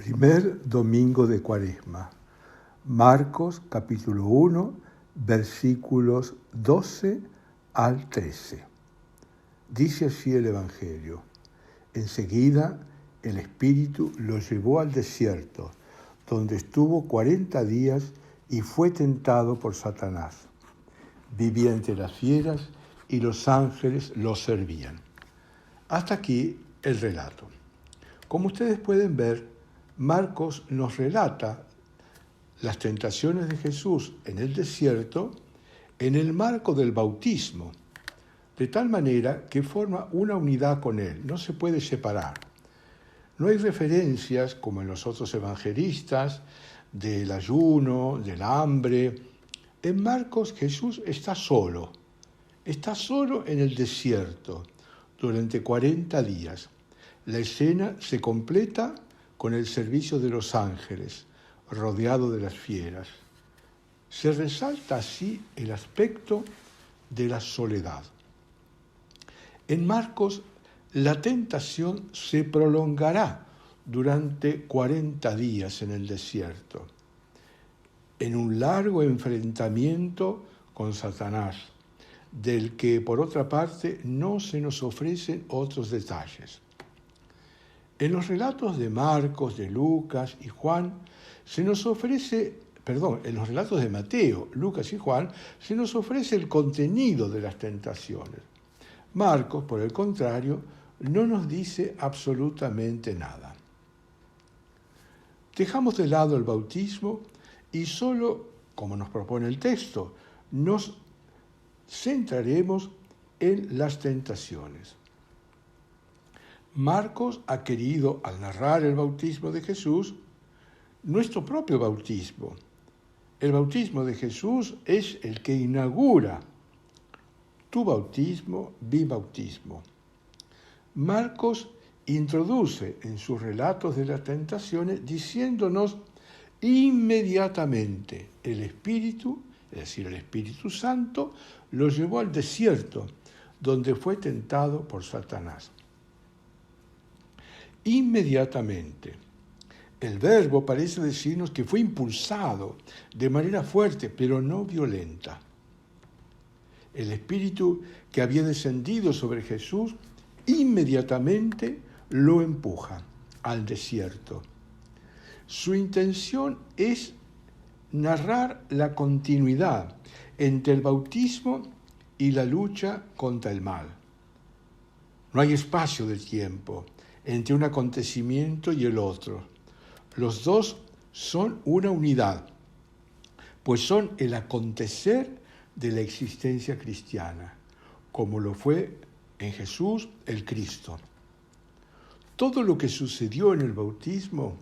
Primer domingo de Cuaresma. Marcos capítulo 1, versículos 12 al 13. Dice así el Evangelio. Enseguida el Espíritu lo llevó al desierto, donde estuvo 40 días y fue tentado por Satanás. Vivía entre las fieras y los ángeles lo servían. Hasta aquí el relato. Como ustedes pueden ver, Marcos nos relata las tentaciones de Jesús en el desierto en el marco del bautismo, de tal manera que forma una unidad con él, no se puede separar. No hay referencias, como en los otros evangelistas, del ayuno, del hambre. En Marcos Jesús está solo en el desierto durante 40 días. La escena se completa con el servicio de los ángeles, rodeado de las fieras. Se resalta así el aspecto de la soledad. En Marcos, la tentación se prolongará durante 40 días en el desierto, en un largo enfrentamiento con Satanás, del que, por otra parte, no se nos ofrecen otros detalles. En los relatos de Marcos, de Lucas y Juan, en los relatos de Mateo, Lucas y Juan, se nos ofrece el contenido de las tentaciones. Marcos, por el contrario, no nos dice absolutamente nada. Dejamos de lado el bautismo y solo, como nos propone el texto, nos centraremos en las tentaciones. Marcos ha querido, al narrar el bautismo de Jesús, nuestro propio bautismo. El bautismo de Jesús es el que inaugura tu bautismo, mi bautismo. Marcos introduce en sus relatos de las tentaciones diciéndonos inmediatamente el Espíritu, es decir, el Espíritu Santo, lo llevó al desierto, donde fue tentado por Satanás. Inmediatamente. El verbo parece decirnos que fue impulsado de manera fuerte, pero no violenta. El Espíritu que había descendido sobre Jesús inmediatamente lo empuja al desierto. Su intención es narrar la continuidad entre el bautismo y la lucha contra el mal. No hay espacio de tiempo entre un acontecimiento y el otro. Los dos son una unidad, pues son el acontecer de la existencia cristiana, como lo fue en Jesús el Cristo. Todo lo que sucedió en el bautismo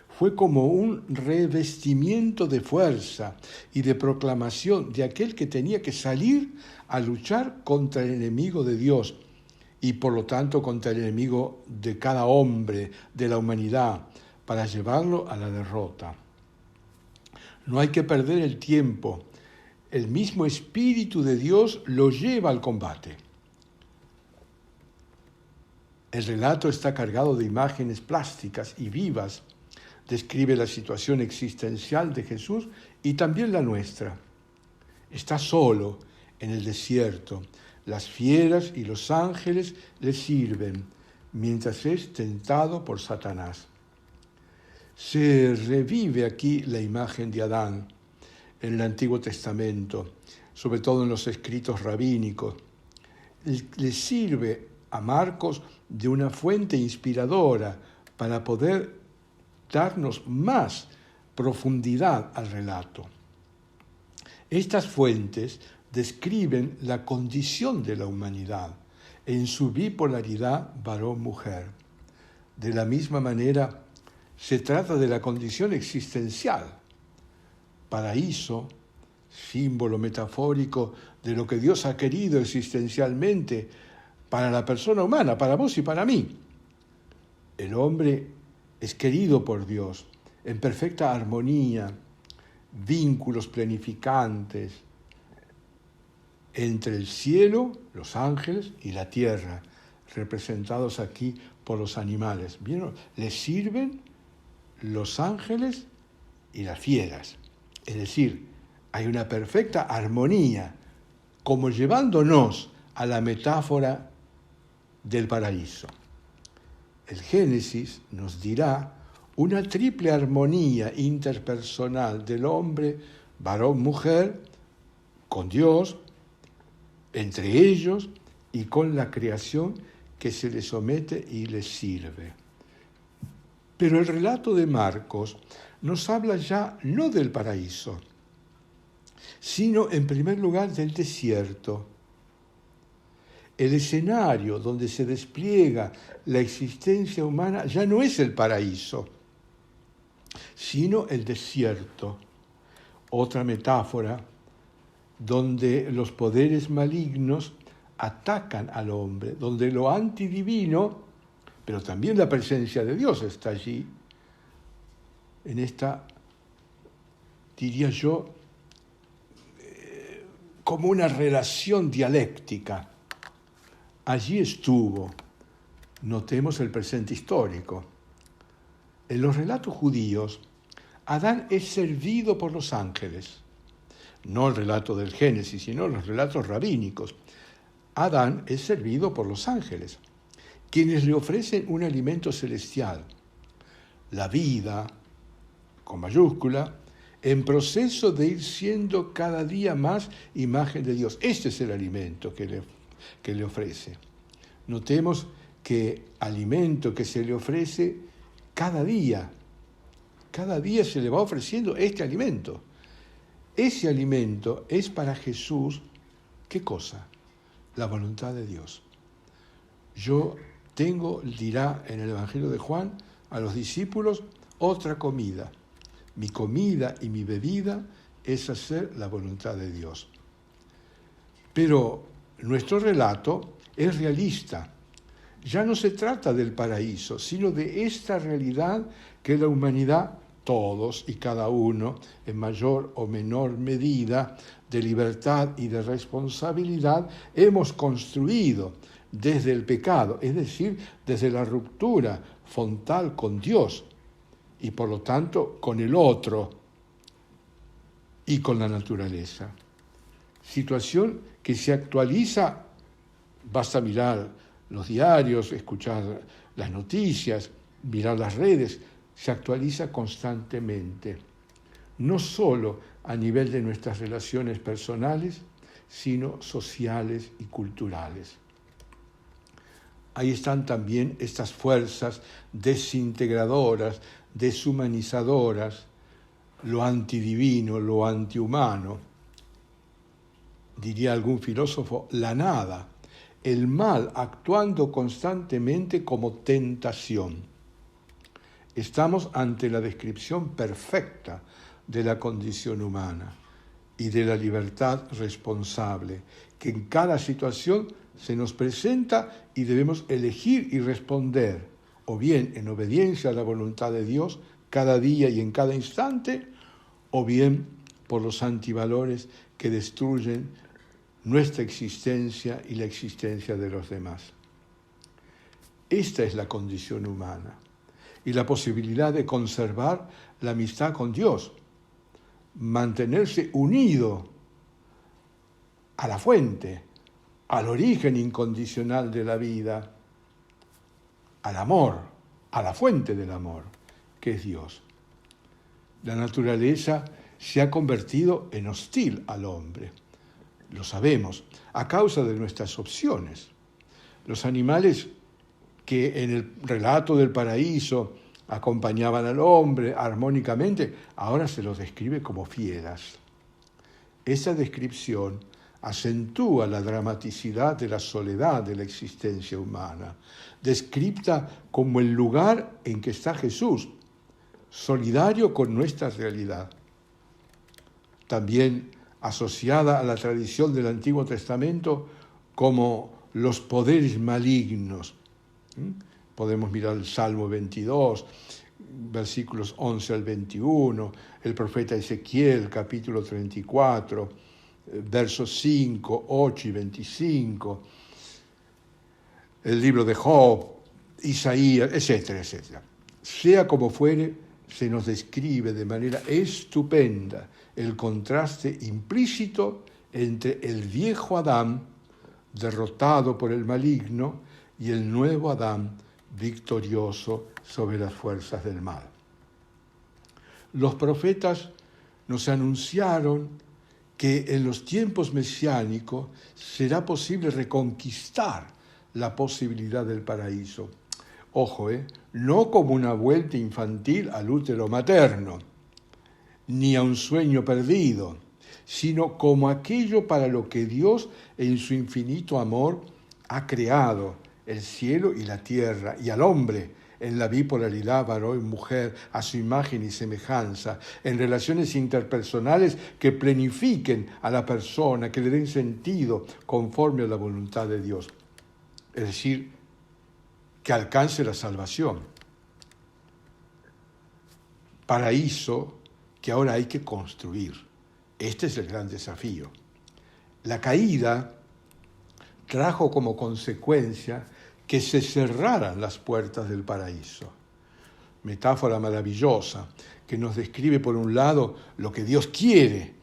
fue como un revestimiento de fuerza y de proclamación de aquel que tenía que salir a luchar contra el enemigo de Dios, y por lo tanto contra el enemigo de cada hombre, de la humanidad, para llevarlo a la derrota. No hay que perder el tiempo. El mismo Espíritu de Dios lo lleva al combate. El relato está cargado de imágenes plásticas y vivas. Describe la situación existencial de Jesús y también la nuestra. Está solo en el desierto. Las fieras y los ángeles le sirven mientras es tentado por Satanás. Se revive aquí la imagen de Adán en el Antiguo Testamento, sobre todo en los escritos rabínicos. Le sirve a Marcos de una fuente inspiradora para poder darnos más profundidad al relato. Estas fuentes describen la condición de la humanidad en su bipolaridad varón-mujer. De la misma manera, se trata de la condición existencial, paraíso, símbolo metafórico de lo que Dios ha querido existencialmente para la persona humana, para vos y para mí. El hombre es querido por Dios en perfecta armonía, vínculos planificantes entre el cielo, los ángeles y la tierra, representados aquí por los animales. ¿Vieron? Les sirven los ángeles y las fieras. Es decir, hay una perfecta armonía, como llevándonos a la metáfora del paraíso. El Génesis nos dirá una triple armonía interpersonal del hombre, varón, mujer, con Dios, entre ellos y con la creación que se les somete y les sirve. Pero el relato de Marcos nos habla ya no del paraíso, sino en primer lugar del desierto. El escenario donde se despliega la existencia humana ya no es el paraíso, sino el desierto. Otra metáfora donde los poderes malignos atacan al hombre, donde lo antidivino, pero también la presencia de Dios está allí, en esta, diría yo, como una relación dialéctica. Allí estuvo, notemos el presente histórico. En los relatos judíos, Adán es servido por los ángeles. No el relato del Génesis, sino los relatos rabínicos. Adán es servido por los ángeles, quienes le ofrecen un alimento celestial, la vida, con mayúscula, en proceso de ir siendo cada día más imagen de Dios. Este es el alimento que le ofrece. Notemos que alimento que se le ofrece cada día se le va ofreciendo este alimento. Ese alimento es para Jesús, ¿qué cosa? La voluntad de Dios. Yo tengo, dirá en el Evangelio de Juan, a los discípulos, otra comida. Mi comida y mi bebida es hacer la voluntad de Dios. Pero nuestro relato es realista. Ya no se trata del paraíso, sino de esta realidad que la humanidad, todos y cada uno, en mayor o menor medida, de libertad y de responsabilidad, hemos construido desde el pecado, es decir, desde la ruptura frontal con Dios y por lo tanto con el otro y con la naturaleza. Situación que se actualiza, basta mirar los diarios, escuchar las noticias, mirar las redes, se actualiza constantemente, no solo a nivel de nuestras relaciones personales, sino sociales y culturales. Ahí están también estas fuerzas desintegradoras, deshumanizadoras, lo antidivino, lo antihumano. Diría algún filósofo, la nada, el mal actuando constantemente como tentación. Estamos ante la descripción perfecta de la condición humana y de la libertad responsable, que en cada situación se nos presenta y debemos elegir y responder, o bien en obediencia a la voluntad de Dios cada día y en cada instante, o bien por los antivalores que destruyen nuestra existencia y la existencia de los demás. Esta es la condición humana y la posibilidad de conservar la amistad con Dios, mantenerse unido a la fuente, al origen incondicional de la vida, al amor, a la fuente del amor, que es Dios. La naturaleza se ha convertido en hostil al hombre. Lo sabemos, a causa de nuestras opciones. Los animales que en el relato del paraíso acompañaban al hombre armónicamente, ahora se los describe como fieras. Esa descripción acentúa la dramaticidad de la soledad de la existencia humana, descrita como el lugar en que está Jesús, solidario con nuestra realidad. También asociada a la tradición del Antiguo Testamento como los poderes malignos. Podemos mirar el Salmo 22, versículos 11 al 21, el profeta Ezequiel, capítulo 34, versos 5, 8 y 25, el libro de Job, Isaías, etcétera, etcétera. Sea como fuere, se nos describe de manera estupenda el contraste implícito entre el viejo Adán, derrotado por el maligno, y el nuevo Adán, victorioso sobre las fuerzas del mal. Los profetas nos anunciaron que en los tiempos mesiánicos será posible reconquistar la posibilidad del paraíso. Ojo, no como una vuelta infantil al útero materno, ni a un sueño perdido, sino como aquello para lo que Dios en su infinito amor ha creado el cielo y la tierra, y al hombre en la bipolaridad varón y mujer a su imagen y semejanza, en relaciones interpersonales que planifiquen a la persona, que le den sentido conforme a la voluntad de Dios. Es decir, que alcance la salvación. Paraíso que ahora hay que construir. Este es el gran desafío. La caída trajo como consecuencia que se cerraran las puertas del paraíso. Metáfora maravillosa que nos describe por un lado lo que Dios quiere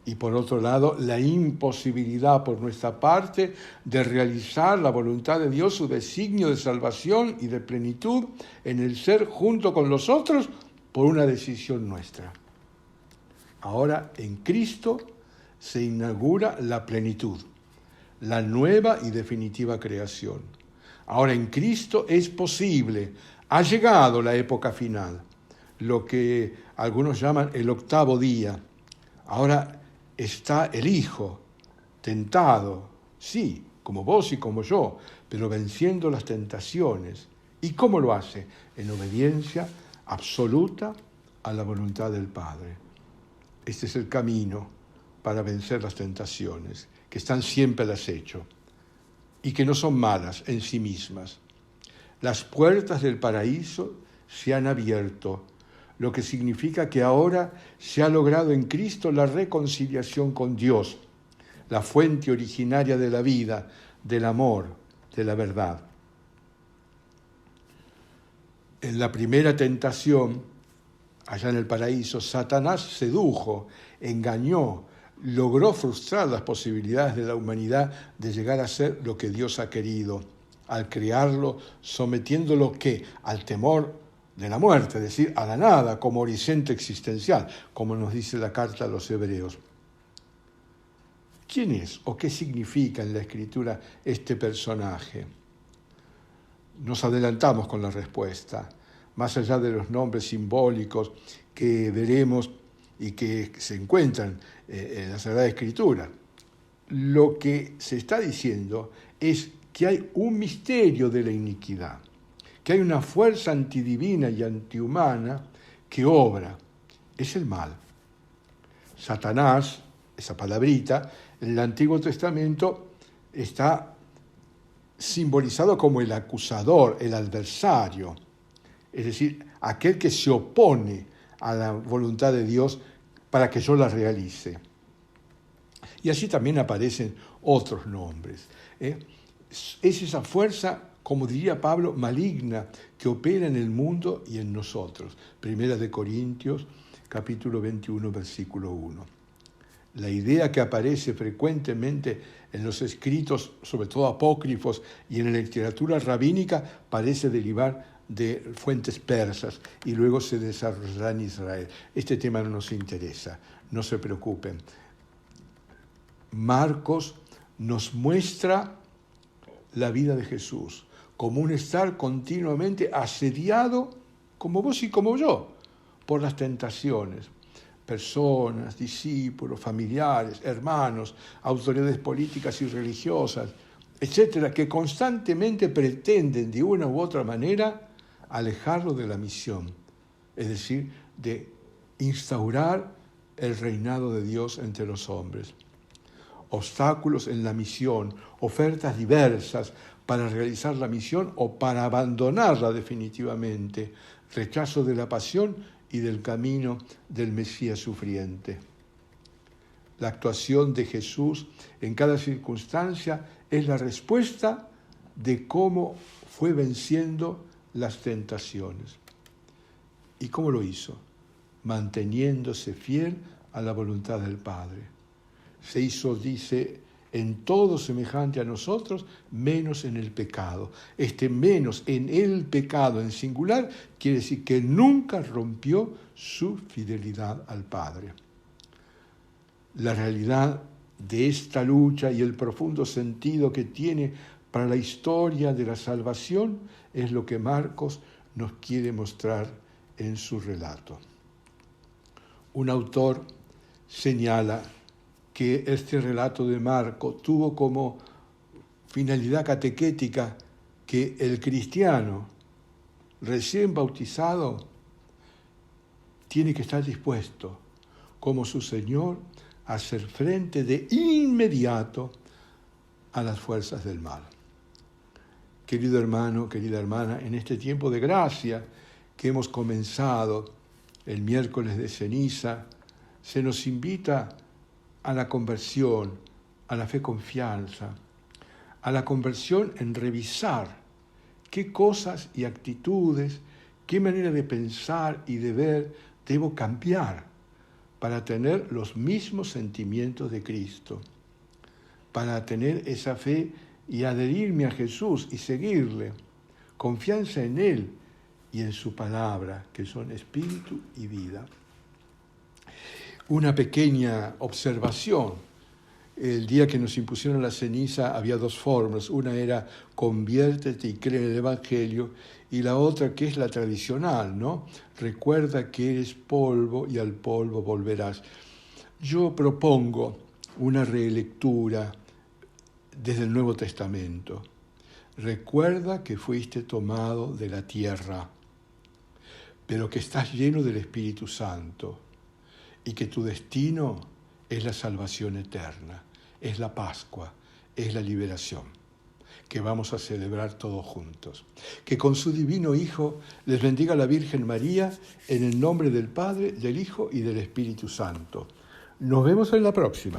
y por otro lado la imposibilidad por nuestra parte de realizar la voluntad de Dios, su designio de salvación y de plenitud en el ser junto con los otros por una decisión nuestra. Ahora en Cristo se inaugura la plenitud, la nueva y definitiva creación. Ahora en Cristo es posible, ha llegado la época final, lo que algunos llaman el octavo día. Ahora está el Hijo, tentado, sí, como vos y como yo, pero venciendo las tentaciones. ¿Y cómo lo hace? En obediencia absoluta a la voluntad del Padre. Este es el camino para vencer las tentaciones, que están siempre al acecho y que no son malas en sí mismas. Las puertas del paraíso se han abierto, lo que significa que ahora se ha logrado en Cristo la reconciliación con Dios, la fuente originaria de la vida, del amor, de la verdad. En la primera tentación, allá en el paraíso, Satanás sedujo, engañó, logró frustrar las posibilidades de la humanidad de llegar a ser lo que Dios ha querido, al crearlo, sometiéndolo ¿qué? Al temor de la muerte, es decir, a la nada, como horizonte existencial, como nos dice la carta a los Hebreos. ¿Quién es o qué significa en la Escritura este personaje? Nos adelantamos con la respuesta, más allá de los nombres simbólicos que veremos y que se encuentran en la Sagrada Escritura. Lo que se está diciendo es que hay un misterio de la iniquidad, que hay una fuerza antidivina y antihumana que obra. Es el mal. Satanás, esa palabrita, en el Antiguo Testamento está simbolizado como el acusador, el adversario, es decir, aquel que se opone a la voluntad de Dios para que yo la realice. Y así también aparecen otros nombres. Es esa fuerza, como diría Pablo, maligna, que opera en el mundo y en nosotros. Primera de Corintios, capítulo 21, versículo 1. La idea que aparece frecuentemente en los escritos, sobre todo apócrifos, y en la literatura rabínica, parece derivar de fuentes persas y luego se desarrollará en Israel. Este tema no nos interesa, no se preocupen. Marcos nos muestra la vida de Jesús como un estar continuamente asediado, como vos y como yo, por las tentaciones. Personas, discípulos, familiares, hermanos, autoridades políticas y religiosas, etcétera, que constantemente pretenden de una u otra manera alejarlo de la misión, es decir, de instaurar el reinado de Dios entre los hombres. Obstáculos en la misión, ofertas diversas para realizar la misión o para abandonarla definitivamente, rechazo de la pasión y del camino del Mesías sufriente. La actuación de Jesús en cada circunstancia es la respuesta de cómo fue venciendo las tentaciones. ¿Y cómo lo hizo? Manteniéndose fiel a la voluntad del Padre. Se hizo, dice, en todo semejante a nosotros, menos en el pecado. Este menos en el pecado en singular quiere decir que nunca rompió su fidelidad al Padre. La realidad de esta lucha y el profundo sentido que tiene para la historia de la salvación es lo que Marcos nos quiere mostrar en su relato. Un autor señala que este relato de Marcos tuvo como finalidad catequética que el cristiano recién bautizado tiene que estar dispuesto, como su Señor, a hacer frente de inmediato a las fuerzas del mal. Querido hermano, querida hermana, en este tiempo de gracia que hemos comenzado el miércoles de ceniza, se nos invita a la conversión, a la fe confianza, a la conversión en revisar qué cosas y actitudes, qué manera de pensar y de ver debo cambiar para tener los mismos sentimientos de Cristo, para tener esa fe y adherirme a Jesús y seguirle, confianza en Él y en su palabra, que son espíritu y vida. Una pequeña observación. El día que nos impusieron la ceniza había dos formas. Una era conviértete y cree en el Evangelio, y la otra, que es la tradicional, ¿no? Recuerda que eres polvo y al polvo volverás. Yo propongo una relectura desde el Nuevo Testamento. Recuerda que fuiste tomado de la tierra, pero que estás lleno del Espíritu Santo y que tu destino es la salvación eterna, es la Pascua, es la liberación, que vamos a celebrar todos juntos. Que con su divino Hijo les bendiga la Virgen María, en el nombre del Padre, del Hijo y del Espíritu Santo. Nos vemos en la próxima.